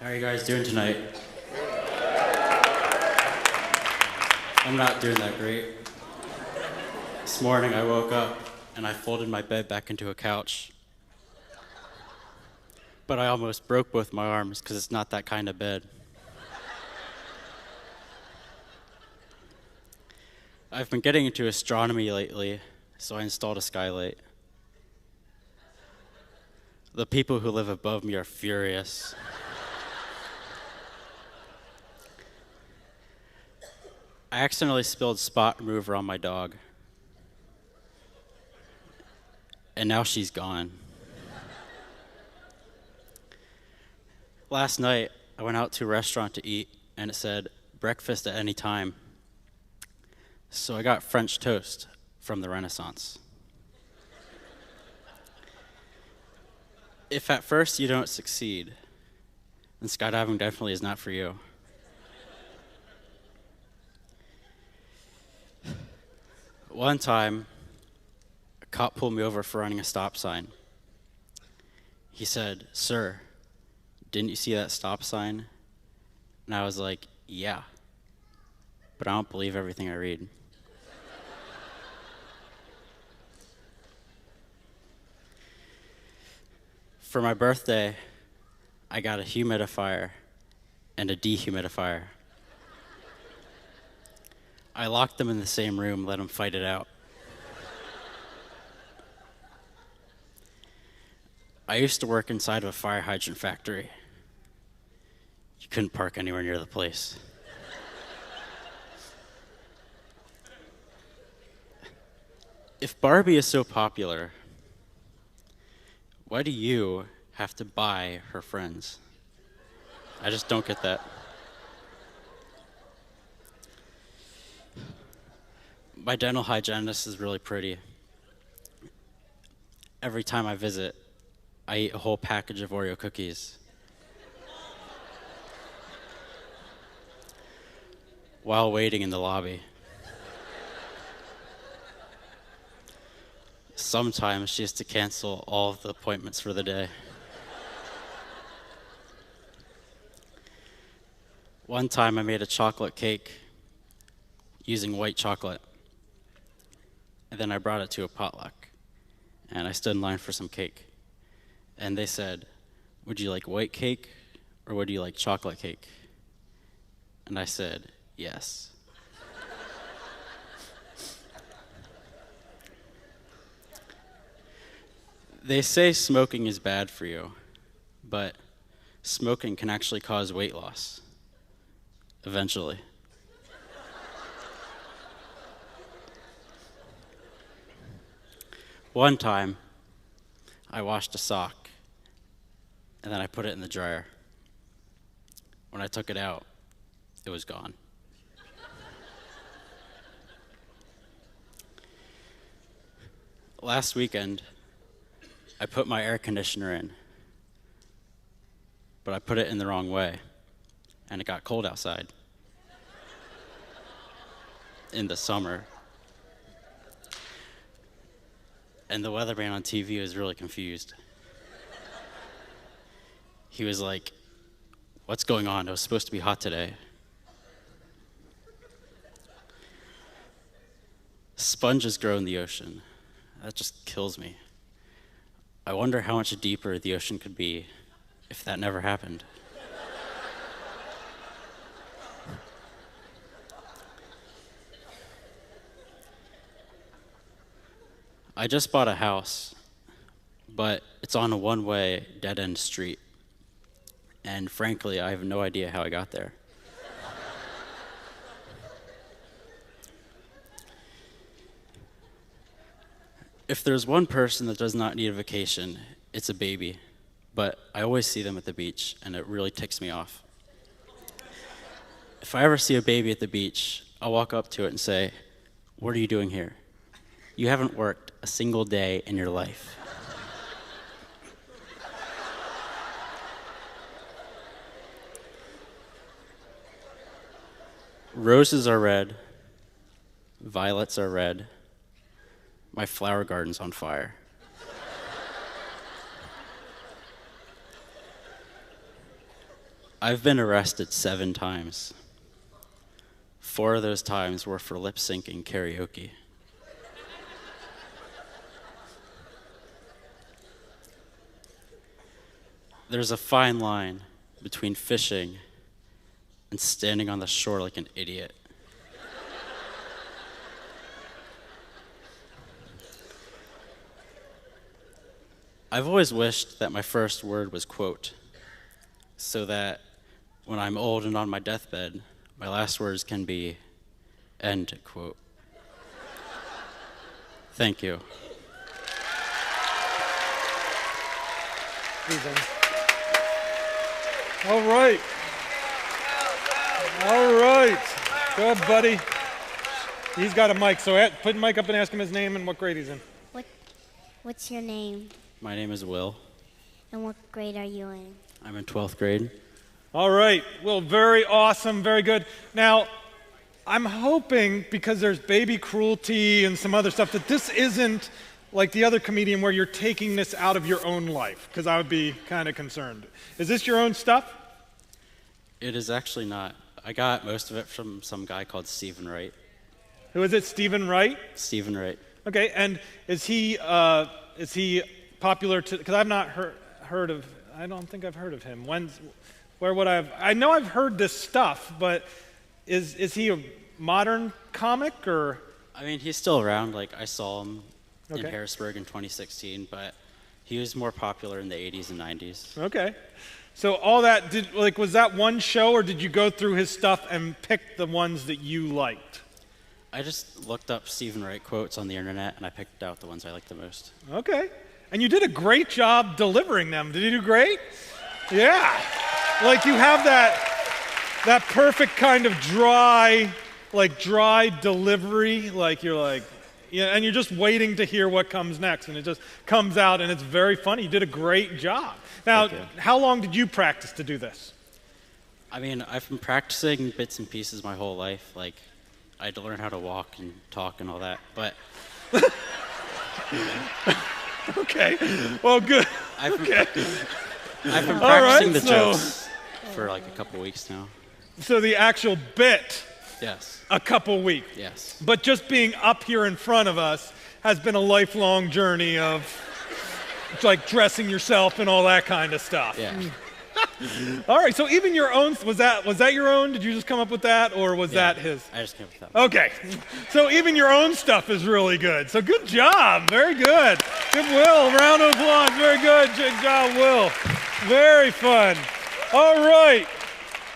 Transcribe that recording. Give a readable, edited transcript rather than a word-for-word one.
How are you guys doing tonight? I'm not doing that great. This morning I woke up and I folded my bed back into a couch. But I almost broke both my arms because it's not that kind of bed. I've been getting into astronomy lately, so I installed a skylight. The people who live above me are furious. I accidentally spilled spot remover on my dog. And now she's gone. Last night, I went out to a restaurant to eat, and it said, breakfast at any time. So I got French toast from the Renaissance. If at first you don't succeed, then skydiving definitely is not for you. One time, a cop pulled me over for running a stop sign. He said, "Sir, didn't you see that stop sign?" And I was like, "Yeah, but I don't believe everything I read." For my birthday, I got a humidifier and a dehumidifier. I locked them in the same room, let them fight it out. I used to work inside of a fire hydrant factory. You couldn't park anywhere near the place. If Barbie is so popular, why do you have to buy her friends? I just don't get that. My dental hygienist is really pretty. Every time I visit, I eat a whole package of Oreo cookies. While waiting in the lobby. Sometimes she has to cancel all of the appointments for the day. One time I made a chocolate cake using white chocolate. And then I brought it to a potluck. And I stood in line for some cake. And they said, "Would you like white cake or would you like chocolate cake?" And I said, "Yes." They say smoking is bad for you, but smoking can actually cause weight loss, eventually. One time, I washed a sock, and then I put it in the dryer. When I took it out, it was gone. Last weekend, I put my air conditioner in, but I put it in the wrong way, and it got cold outside in the summer. And the weatherman on TV was really confused. He was like, "What's going on? It was supposed to be hot today." Sponges grow in the ocean. That just kills me. I wonder how much deeper the ocean could be if that never happened. I just bought a house, but it's on a one-way, dead-end street. And frankly, I have no idea how I got there. If there's one person that does not need a vacation, it's a baby. But I always see them at the beach, and it really ticks me off. If I ever see a baby at the beach, I'll walk up to it and say, "What are you doing here? You haven't worked a single day in your life." Roses are red, violets are red, my flower garden's on fire. I've been arrested 7 times. 4 of those times were for lip syncing karaoke. There's a fine line between fishing and standing on the shore like an idiot. I've always wished that my first word was quote, so that when I'm old and on my deathbed, my last words can be end quote. Thank you. All right. All right. Good, buddy. He's got a mic, so put the mic up and ask him his name and what grade he's in. What's your name? My name is Will. And what grade are you in? I'm in 12th grade. All right. Well, very awesome. Very good. Now, I'm hoping, because there's baby cruelty and some other stuff, that this isn't like the other comedian where you're taking this out of your own life, because I would be kind of concerned. Is this your own stuff? It is actually not. I got most of it from some guy called Steven Wright. Who is it, Steven Wright? Steven Wright. Okay, and is he popular to, because I've not heard of, I don't think I've heard of him. Where would I know I've heard this stuff, but is he a modern comic or? I mean, he's still around. Like, I saw him in Okay. Harrisburg in 2016, but he was more popular in the 80s and 90s. Okay. So all that, was that one show, or did you go through his stuff and pick the ones that you liked? I just looked up Steven Wright quotes on the internet, and I picked out the ones I liked the most. Okay. And you did a great job delivering them. Did you do great? Yeah. Like you have that perfect kind of dry delivery, like you're like, yeah, and you're just waiting to hear what comes next, and it just comes out, and it's very funny. You did a great job. Now, how long did you practice to do this? I mean, I've been practicing bits and pieces my whole life. Like, I had to learn how to walk and talk and all that, but... Okay, well, good. I've been practicing the jokes for like a couple weeks now. So the actual bit, Yes. a couple weeks. Yes. But just being up here in front of us has been a lifelong journey of like dressing yourself and all that kind of stuff. Yeah. All right, so even your own, was that your own? Did you just come up with that, or was that his? I just came up with that. Okay, so even your own stuff is really good. So good job, very good. Good, Will, round of applause, very good. Good job, Will. Very fun. All right.